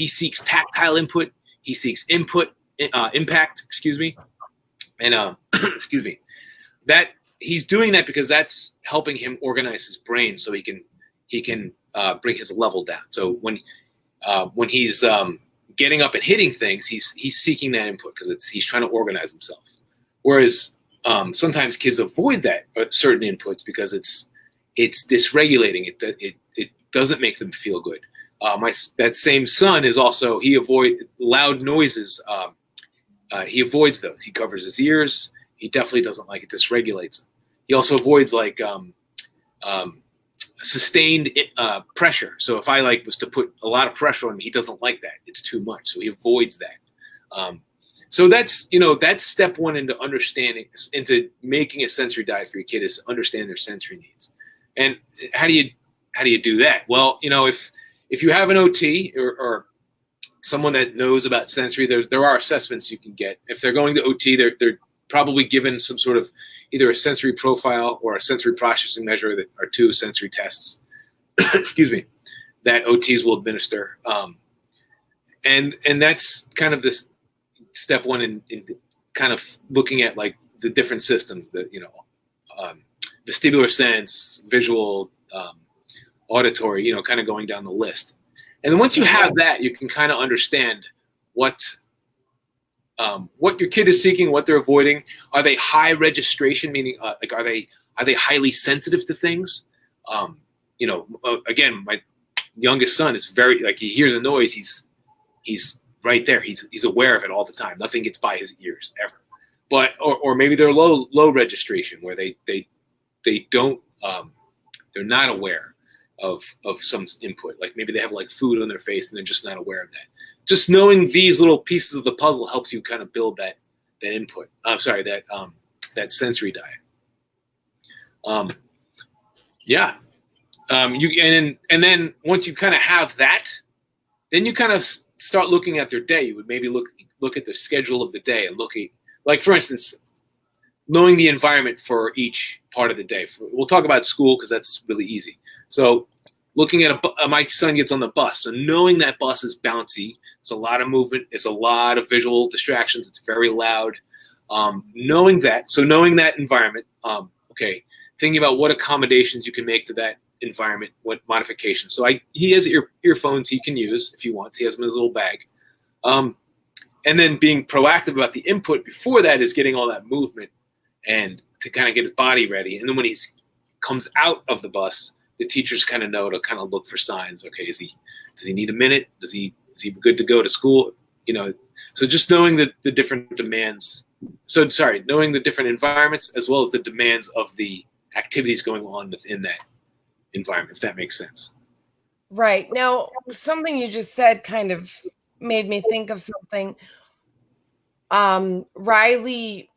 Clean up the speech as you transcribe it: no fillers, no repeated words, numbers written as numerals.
he seeks tactile input. He seeks impact, excuse me. And excuse me, that he's doing that because that's helping him organize his brain so he can bring his level down. So when he's getting up and hitting things, he's seeking that input because he's trying to organize himself. Whereas sometimes kids avoid that certain inputs because it's dysregulating. It doesn't make them feel good. That same son is also, he avoids loud noises. He avoids those. He covers his ears. He definitely doesn't like it. Dysregulates him. He also avoids sustained pressure. So if I was to put a lot of pressure on him, he doesn't like that. It's too much. So he avoids that. So that's step one into understanding, into making a sensory diet for your kid, is understand their sensory needs. And how do you do that? Well, if you have an OT or someone that knows about sensory, there are assessments you can get. If they're going to OT, they're probably given some sort of either a sensory profile or a sensory processing measure that are two sensory tests, excuse me, that OTs will administer. And that's kind of this step one in kind of looking at the different systems, that vestibular sense, visual, auditory, kind of going down the list. And then once you have that, you can kind of understand what your kid is seeking, what they're avoiding. Are they high registration, meaning are they highly sensitive to things? Again, my youngest son is very, he hears a noise, he's right there. He's aware of it all the time. Nothing gets by his ears ever. But or maybe they're low registration, where they don't they're not aware of some input. Like maybe they have food on their face and they're just not aware of that. Just knowing these little pieces of the puzzle helps you kind of build that input. That sensory diet. And then once you kind of have that, then you kind of start looking at their day. You would maybe look at the schedule of the day and look at, for instance, knowing the environment for each part of the day. We'll talk about school because that's really easy. So looking at my son gets on the bus. So knowing that bus is bouncy, it's a lot of movement, it's a lot of visual distractions, it's very loud. Knowing that environment, thinking about what accommodations you can make to that environment, what modifications. So he has earphones he can use if he wants. He has them in his little bag. And then being proactive about the input before that is getting all that movement and to kind of get his body ready. And then when he comes out of the bus, the teachers kind of know to kind of look for signs. Okay, does he need a minute? Is he good to go to school? So just knowing the different demands. Knowing the different environments as well as the demands of the activities going on within that environment, if that makes sense. Right. Now, something you just said kind of made me think of something. Riley